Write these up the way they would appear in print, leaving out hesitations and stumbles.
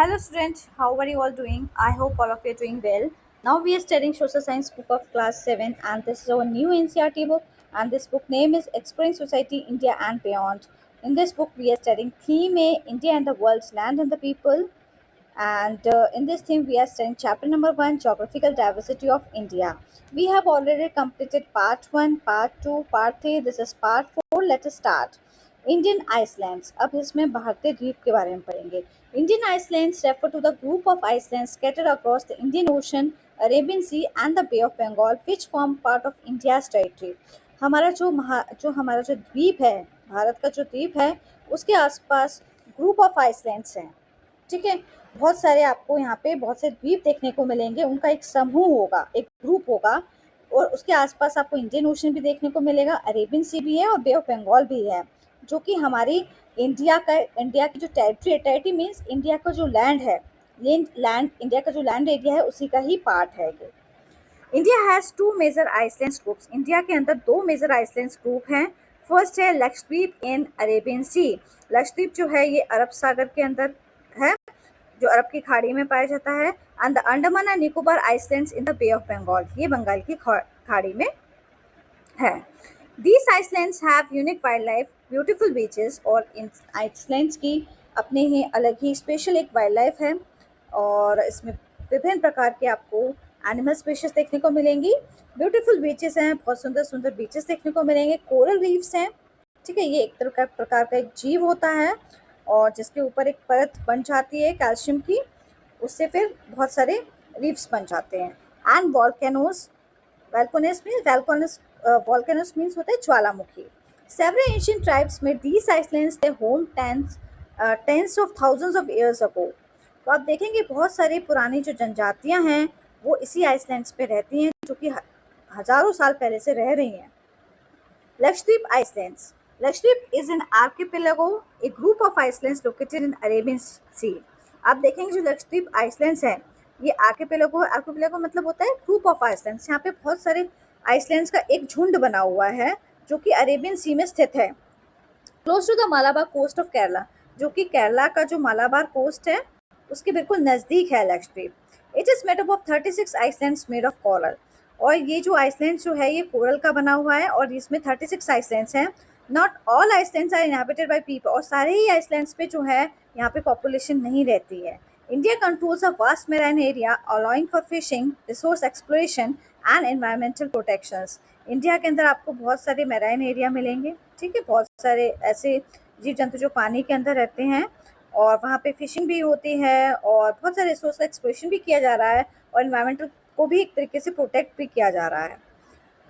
Hello students, how are you all doing? I hope all of you are doing well. Now we are studying social science book of class 7 and this is our new NCRT book and this book name is Exploring Society, India and Beyond. In this book we are studying theme A, India and the World's Land and the People, and in this theme we are studying chapter number 1, Geographical Diversity of India. We have already completed part 1, part 2, part 3. This is part 4. Let us start. Indian Islands. अब इसमें भारतीय द्वीप के बारे में पढ़ेंगे. Indian Islands refer to the group of islands scattered across the Indian Ocean, Arabian Sea and the Bay of Bengal which form part of India's territory. हमारा जो द्वीप है, भारत का जो द्वीप है, उसके आसपास ग्रुप ऑफ आइसलैंड्स हैं. ठीक है. बहुत सारे आपको यहाँ पे बहुत से द्वीप देखने को मिलेंगे. उनका एक समूह होगा, एक ग्रुप होगा और उसके आसपास आपको इंडियन ओशन भी देखने को मिलेगा, अरेबियन सी भी है और बे ऑफ बंगाल भी है, जो कि हमारी इंडिया की जो टेरिटरी मीन्स इंडिया का जो लैंड है, लैंड इंडिया का जो लैंड एरिया है उसी का ही पार्ट है ये. India has two major islands groups. India के अंदर दो मेजर आइसलैंड्स ग्रुप हैं. फर्स्ट है Lakshadweep in Arabian sea. Lakshadweep जो है ये अरब सागर के अंदर है, जो अरब की खाड़ी में पाया जाता है. And the Andaman and Nicobar islands in the bay of Bengal, ये बंगाल की खाड़ी में है. These islands have unique wildlife, beautiful beaches और इन आइसलैंड्स की अपने ही अलग ही स्पेशल एक वाइल्ड लाइफ है और इसमें विभिन्न प्रकार के आपको एनिमल स्पीशीज देखने को मिलेंगी. ब्यूटीफुल बीचेस हैं, बहुत सुंदर सुंदर बीचेस देखने को मिलेंगे. कोरल रीफ्स हैं. ठीक है, ये एक प्रकार का एक जीव होता है और जिसके ऊपर एक परत बन जाती है कैल्शियम की, उससे फिर बहुत सारे रीफ्स बन जाते हैं. And volcanoes. Volcanoes means होता है ज्वालामुखी. Several ancient tribes made these islands their home tens of thousands of years ago. तो आप देखेंगे बहुत सारी पुरानी जो जनजातियां हैं वो इसी आइसलैंड्स पे रहती हैं, जो कि हजारों साल पहले से रह रही हैं. Lakshadweep Islands. Lakshadweep is an archipelago, a group of islands located in Arabian Sea. आप देखेंगे जो लक्षद्वीप आइसलैंड्स हैं ये आर्किपेलागो मतलब होता है ग्रुप ऑफ आइसलैंड्स. यहाँ पे बहुत सारे आइसलैंड्स का एक झुंड बना हुआ है जो कि अरेबियन सी में स्थित है. Close to the Malabar coast of Kerala, जो कि केरला का जो मालाबार कोस्ट है उसके बिल्कुल नज़दीक है Lakshadweep. It is made up of 36 islands made of coral. और ये जो आइसलैंड जो है ये कोरल का बना हुआ है और इसमें 36 आइसलैंड्स हैं. Not all islands are inhabited by people, और सारे ही आइसलैंड्स पे जो है यहाँ पे पॉपुलेशन नहीं रहती है. India controls a vast marine area allowing for fishing, resource exploration and environmental protections. India के अंदर आपको बहुत सारे मेराइन एरिया मिलेंगे. ठीक है, बहुत सारे ऐसे जीव जंतु जो पानी के अंदर रहते हैं और वहाँ पे फिशिंग भी होती है और बहुत सारे रिसोर्स का एक्सप्लोरेशन भी किया जा रहा है और एनवायरमेंटल को भी एक तरीके से प्रोटेक्ट भी किया जा रहा है.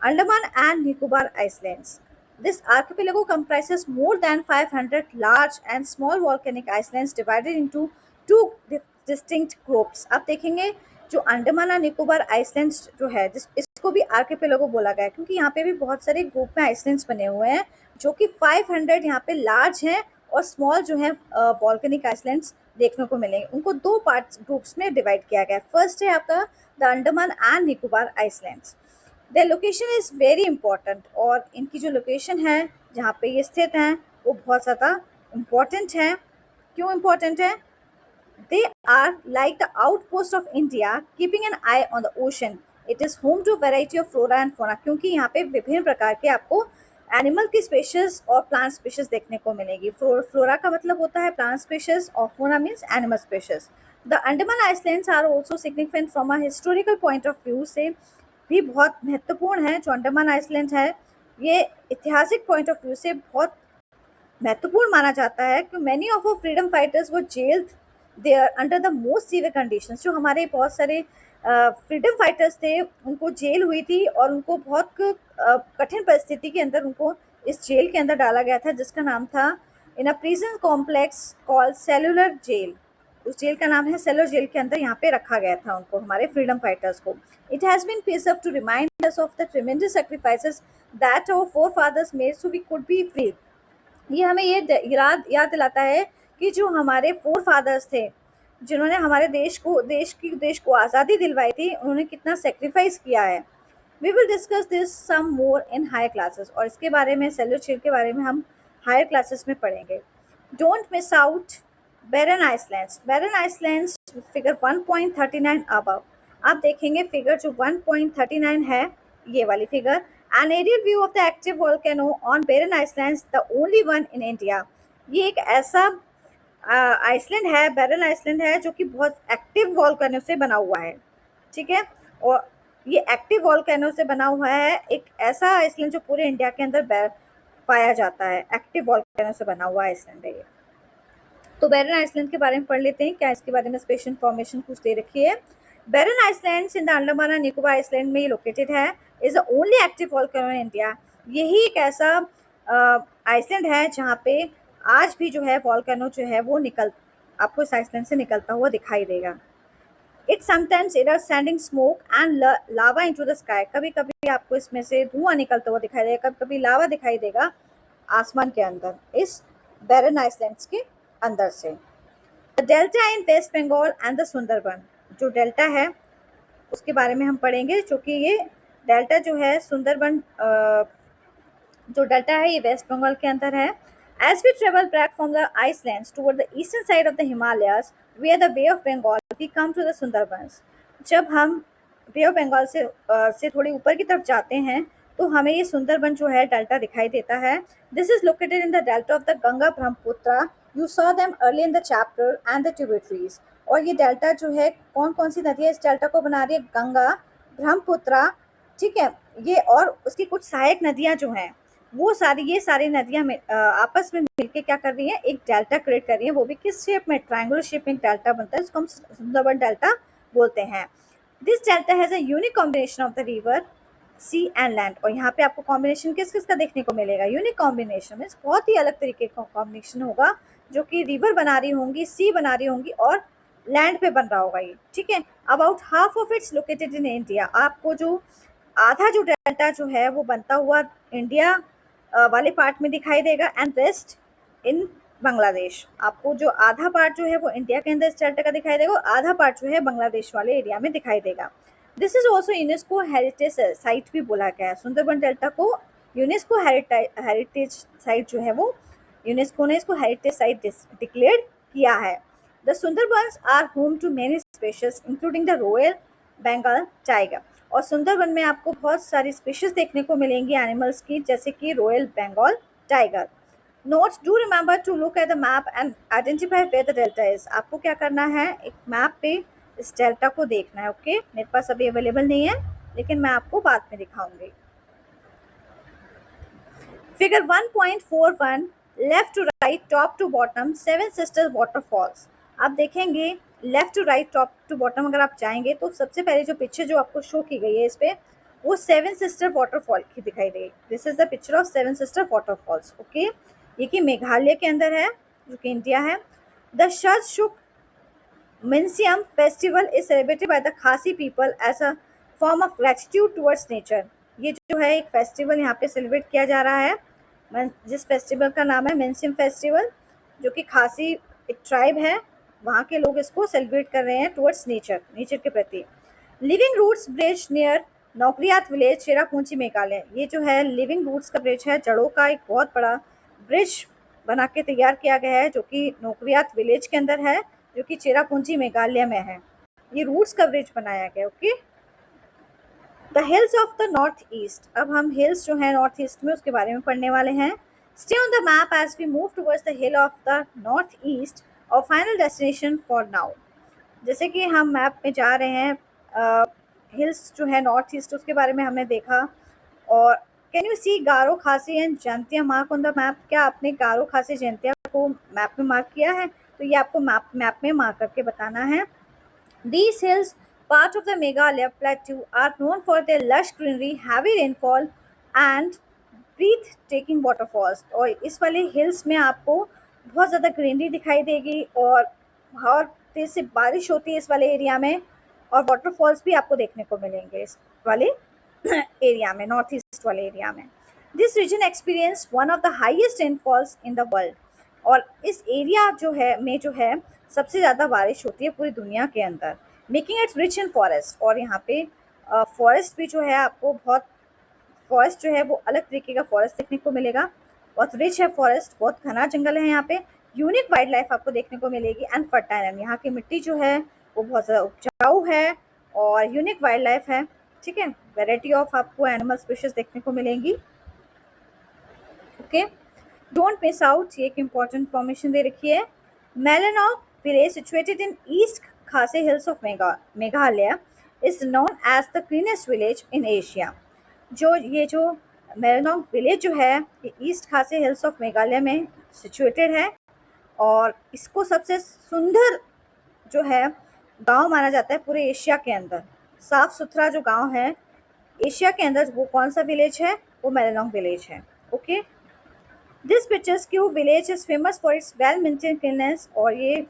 Andaman and Nicobar islands. This archipelago comprises more than 500 large and small volcanic islands divided into two distinct groups. आप देखेंगे जो अंडमान और निकोबार आइसलैंड्स जो है इसको भी आर्किपेलागो बोला गया है क्योंकि यहाँ पे भी बहुत सारे ग्रुप में आइसलैंड्स बने हुए हैं, जो कि 500 यहाँ पे लार्ज हैं और स्मॉल जो है वॉल्केनिक आइसलैंड्स देखने को मिलेंगे. उनको दो पार्ट्स ग्रुप्स में डिवाइड किया गया है. फर्स्ट है आपका the Andaman and Nicobar islands. Their location is very important, और इनकी जो लोकेशन है जहाँ पे ये स्थित हैं वो बहुत ज़्यादा इम्पॉर्टेंट है. क्यों इम्पॉर्टेंट है? They are like the outpost of India keeping an eye on the ocean. It is home to variety of flora and fauna, क्योंकि यहाँ पे विभिन्न प्रकार के आपको एनिमल की स्पेशीज और प्लांट स्पेशीज देखने को मिलेगी. फ्लोरा का मतलब होता है प्लांट स्पेशीज और fauna means animal species. The Andaman islands are also significant from a historical point of view से भी बहुत महत्वपूर्ण है. जो अंडमान आइसलैंड है ये ऐतिहासिक पॉइंट ऑफ व्यू से बहुत महत्वपूर्ण माना जाता है कि many of our freedom fighters were jailed there under the most severe conditions. जो हमारे बहुत सारे फ्रीडम फाइटर्स थे उनको जेल हुई थी और उनको बहुत कठिन परिस्थिति के अंदर उनको इस जेल के अंदर डाला गया था, जिसका नाम था in a prison complex called cellular jail. उस जेल का नाम है सेलुलर जेल. के अंदर यहाँ पे रखा गया था उनको, हमारे फ्रीडम फाइटर्स को. It has been preserved to remind us of the tremendous sacrifices that our forefathers made so we could be free. ये हमें ये याद दिलाता है कि जो हमारे फोर फादर्स थे जिन्होंने हमारे देश को आज़ादी दिलवाई थी, उन्होंने कितना सेक्रीफाइस किया है. We will discuss this some more in higher classes, और इसके बारे में सेलुलर जेल के बारे में हम हायर क्लासेस में पढ़ेंगे. Don't miss out Barren islands figure 1.39 above. आप देखेंगे फिगर जो 1.39 है, ये वाली figure. An aerial view of the active volcano on Barren islands, the only one in India. ये एक ऐसा आइसलैंड है, बैरन आइसलैंड है, जो कि बहुत एक्टिव वोल्केनो से बना हुआ है। ठीक है, और ये एक्टिव वोल्केनो से बना हुआ है, एक ऐसा आइसलैंड जो पूरे इंडिया के अंदर पाया जाता है। एक्टिव वोल्केनो से बना हुआ आइसलैंड है ये। तो बैरन आइसलैंड के बारे में पढ़ लेते हैं, क्या इसके बारे में स्पेशल इन्फॉर्मेशन कुछ दे रखी है। Barren Island in the Andaman and Nicobar Island में लोकेटेड है, is the only active volcano in India. यही एक ऐसा आइसलैंड है जहाँ पे आज भी जो है वोल्केनो जो है वो आपको इस आइसलैंड से निकलता हुआ दिखाई देगा। It sometimes errors sending smoke and lava into the sky. कभी कभी आपको इसमें से धुआं निकलता हुआ दिखाई देगा, कभी कभी लावा दिखाई देगा आसमान के अंदर, इस बैरन आइसलैंड्स के अंदर से। The delta in West Bengal and the Sundarban. जो डेल्टा है उसके बारे में हम पढ़ेंगे, जो कि ये डेल्टा जो है सुंदरबन, जो डेल्टा है ये वेस्ट बंगाल के अंदर है। As we travel back from the islands toward the eastern side of the Himalayas where the bay of Bengal, we come to the Sundarbans. जब हम बे ऑफ बंगाल से थोड़ी ऊपर की तरफ जाते हैं तो हमें ये सुंदरबन जो है डेल्टा दिखाई देता है। This is located in the delta of the Ganga Brahmaputra. You saw them early in the chapter and the tributaries. और ये डेल्टा जो है कौन कौन सी नदियाँ इस डेल्टा को बना रही है? गंगा, ब्रह्मपुत्रा, ठीक है, ये और उसकी कुछ सहायक नदियाँ जो हैं वो ये सारी नदियाँ आपस में मिलके क्या कर रही है, एक डेल्टा क्रिएट कर रही है। वो भी किस शेप में? ट्रायंगुलर शेप में डेल्टा बनता है, उसको हम सुंदरबन डेल्टा बोलते हैं। This delta has a unique combination of the river, sea and land. और यहाँ पे आपको कॉम्बिनेशन किस किस का देखने को मिलेगा? यूनिक कॉम्बिनेशन मीन्स बहुत ही अलग तरीके का कॉम्बिनेशन होगा, जो कि रिवर बना रही होंगी, सी बना रही होंगी और लैंड पे बन रहा होगा ये। ठीक है, about half of its located in India. आपको जो आधा जो डेल्टा जो है वो बनता हुआ इंडिया वाले पार्ट में दिखाई देगा, एंड रेस्ट इन बांग्लादेश। आपको जो आधा पार्ट जो है वो इंडिया के अंदर इस डेल्टा का दिखाई देगा और आधा पार्ट जो है बांग्लादेश वाले एरिया में दिखाई देगा। This is also UNESCO heritage site भी बोला गया है। सुंदरबन डेल्टा को यूनेस्को हेरिटेज साइट जो है वो यूनेस्को ने इसको हेरिटेज साइट डिक्लेयर किया है। The Sundarbans are home to many species including the royal Bengal tiger. और सुंदरबन में आपको बहुत सारी स्पीशीज देखने को मिलेंगी एनिमल्स की, जैसे कि royal Bengal tiger. Notes, do remember to look at the map and identify where the delta is. आपको क्या करना है, एक मैप पे इस डेल्टा को देखना है। ओके, मेरे पास अभी अवेलेबल नहीं है लेकिन मैं आपको बाद में दिखाऊंगी। Figure 1.41, left to right, top to bottom, seven sisters waterfalls. आप देखेंगे left to right, top to bottom अगर आप जाएंगे तो सबसे पहले जो पिक्चर जो आपको शो की गई है इस पे, वो सेवन सिस्टर वाटरफॉल की दिखाई देगी। This is the picture of seven sister waterfalls. Okay, ये कि मेघालय के अंदर है, जो कि इंडिया है। The Shadsuk Minsiyam festival is celebrated by the Khasi people as a form of gratitude towards nature। ये जो है एक फेस्टिवल यहाँ पे सेलिब्रेट किया जा रहा है, जिस फेस्टिवल का नाम है मिनसियम फेस्टिवल, जो कि खासी एक ट्राइब है, वहाँ के लोग इसको सेलिब्रेट कर रहे हैं टुवर्ड्स नेचर, नेचर के प्रति। Living roots bridge near Nongriat village, Cherrapunji Meghalaya. ये जो है लिविंग रूट्स का ब्रिज है, जड़ों का एक बहुत बड़ा ब्रिज बना के तैयार किया गया है, जो कि नौकरियात विलेज के अंदर है, जो कि चेरापूंजी मेघालय में है। ये रूट्स का ब्रिज बनाया गया। Okay, the hills of the north east. अब हम हिल्स जो है नॉर्थ ईस्ट में उसके बारे में पढ़ने वाले हैं। Stay on the map as we move towards the hill of the north east, और फाइनल डेस्टिनेशन फॉर नाउ। जैसे कि हम मैप में जा रहे हैं, हिल्स जो है नॉर्थ ईस्ट उसके बारे में हमने देखा। और कैन यू सी गारो खासी and Jaintia mark on the map? क्या आपने गारो खासी जयंतिया को मैप में मार्क किया है? तो ये आपको मैप में मार्क करके बताना है। These hills, part of the Meghalaya plateau, are known for their lush greenery, heavy rainfall and breathtaking waterfalls। और इस वाले हिल्स में आपको बहुत ज़्यादा ग्रीनरी दिखाई देगी और बहुत तेज़ से बारिश होती है इस वाले एरिया में, और वाटरफॉल्स भी आपको देखने को मिलेंगे इस वाले एरिया में, नॉर्थ ईस्ट वाले एरिया में। This region experience one of the highest rainfalls in the world. और इस एरिया जो है सबसे ज़्यादा बारिश होती है पूरी दुनिया के अंदर। Making it's rich in forest. और यहाँ पे फॉरेस्ट भी जो है आपको बहुत, फॉरेस्ट जो है वो अलग तरीके का फॉरेस्ट देखने को मिलेगा। बहुत रिच है फॉरेस्ट, बहुत घना जंगल है यहाँ पे। यूनिक वाइल्ड लाइफ आपको देखने को मिलेगी एंड फर्टाइल। यहाँ की मिट्टी जो है वो बहुत ज़्यादा उपजाऊ है और यूनिक वाइल्ड लाइफ है, ठीक है। वेराइटी ऑफ आपको एनिमल स्पीशीज देखने को मिलेंगी। ओके, डोंट मिस आउट, ये एक इम्पॉर्टेंट इन्फॉर्मेशन दे रखी है। Mawlynnong village situated in east Khasi hills of Meghalaya is known as the greenest village in Asia. जो मेलानोंग विलेज जो है ये east Khasi hills of Meghalaya में सिचुएटेड है और इसको सबसे सुंदर जो है गांव माना जाता है पूरे एशिया के अंदर। साफ सुथरा जो गांव है एशिया के अंदर, वो कौन सा विलेज है? वो मेलानोंग विलेज है। Okay, this pictures village is famous for its well maintain cleanness. और ये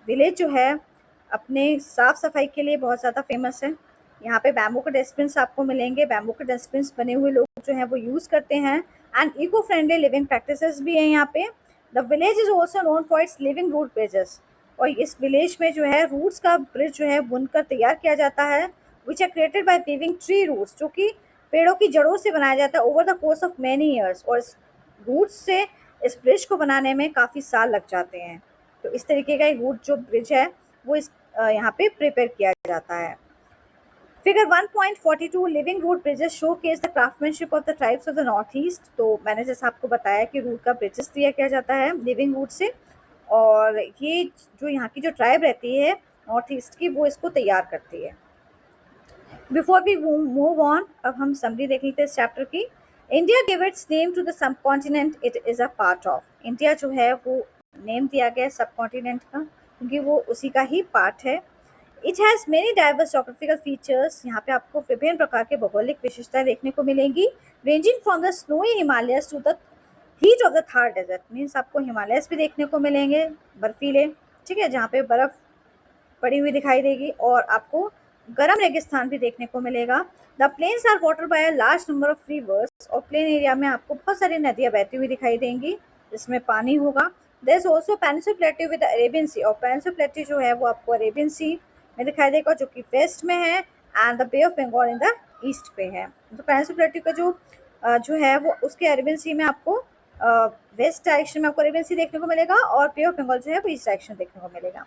विलेज जो है अपने साफ सफाई के लिए बहुत ज़्यादा फेमस है। यहाँ पे बैम्बू के डस्टबिन आपको मिलेंगे। बैम्बू के डस्टबिन बने हुए लोग जो है वो यूज़ करते हैं and eco friendly living practices भी हैं यहाँ पे। The village is also known for its living root bridges. और इस विलेज में जो है रूट्स का ब्रिज जो है बुनकर तैयार किया जाता है, which are created by weaving tree roots, जो कि पेड़ों की जड़ों से बनाया जाता है over the course of many years. और इस रूट्स से इस ब्रिज को बनाने में काफ़ी साल लग जाते हैं। तो इस तरीके का एक रूट जो ब्रिज है वो इस यहाँ पे प्रिपेयर किया जाता है। Figure 1.42 living root bridges showcase the craftsmanship of the tribes of the north East. तो मैंने जैसे आपको बताया कि रूट का ब्रिजेस तैयार किया जाता है लिविंग रूट से, और ये जो यहाँ की जो ट्राइब रहती है नॉर्थ ईस्ट की वो इसको तैयार करती है। बिफोर वी मूव ऑन, अब हम समरी देख लेते हैं इस चैप्टर की। India give its name to the subcontinent it is a part of. India जो है वो नेम दिया गया है सब कॉन्टिनेंट का क्योंकि वो उसी का ही पार्ट है। It has many diverse geographical features. यहाँ पे आपको विभिन्न प्रकार के भौगोलिक विशेषताएं देखने को मिलेंगी, ranging from the snowy Himalayas to the heat of the Thar desert. Means आपको हिमालयस भी देखने को मिलेंगे बर्फीले, ठीक है, जहाँ पे बर्फ पड़ी हुई दिखाई देगी, और आपको गर्म रेगिस्तान भी देखने को मिलेगा। The plains are water by a large number of rivers. और प्लेन एरिया में आपको बहुत सारी नदियाँ बहती हुई दिखाई देंगी जिसमें पानी होगा। There is also peninsula plateau with Arabian Sea. और पेनिनसुला प्लेट्यू जो है वो आपको अरेबियन सी में दिखाई देगा जो कि वेस्ट में है and the bay of Bengal in the east पे है। तो पेनिनसुला प्लेट्यू का जो है वो उसके अरेबियन सी में आपको वेस्ट डायरेक्शन में आपको अरेबियन सी देखने को मिलेगा और बे ऑफ बंगाल जो है वो ईस्ट डायरेक्शन देखने को मिलेगा।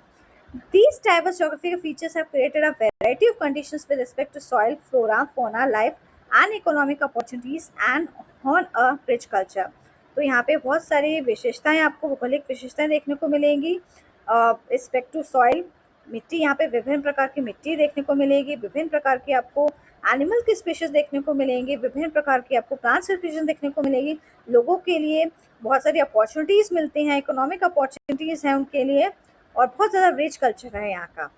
These diverse geographical features have created a variety of conditions with respect to soil, flora, fauna, life, and economic opportunities and on a rich culture. तो यहाँ पे बहुत सारी विशेषताएं आपको भौगोलिक विशेषताएं देखने को मिलेंगी। रिस्पेक्ट टू सॉइल, मिट्टी, यहाँ पे विभिन्न प्रकार की मिट्टी देखने को मिलेगी, विभिन्न प्रकार की आपको एनिमल की स्पीशीज देखने को मिलेंगी, विभिन्न प्रकार की आपको प्लांट स्पीशीज देखने को मिलेगी। लोगों के लिए बहुत सारी अपॉर्चुनिटीज़ मिलती हैं, इकोनॉमिक अपॉर्चुनिटीज़ हैं उनके लिए, और बहुत ज़्यादा रिच कल्चर है यहाँ का।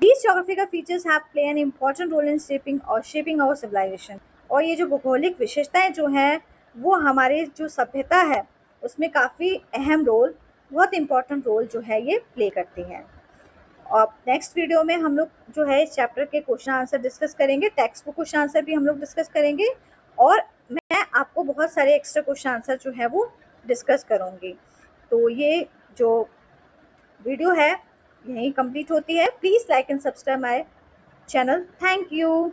These geographical features have play an important role in shaping our civilization। और ये जो भौगोलिक विशेषताएं जो हैं वो हमारी जो सभ्यता है उसमें काफ़ी अहम रोल, बहुत इम्पोर्टेंट रोल जो है ये प्ले करती हैं। और नेक्स्ट वीडियो में हम लोग जो है इस चैप्टर के क्वेश्चन आंसर डिस्कस करेंगे, टेक्स्ट बुक क्वेश्चन आंसर भी हम लोग डिस्कस करेंगे, और मैं आपको बहुत सारे एक्स्ट्रा क्वेश्चन आंसर जो है वो डिस्कस करूँगी। तो ये जो वीडियो है यहीं कंप्लीट होती है। Please like and subscribe my channel. Thank you.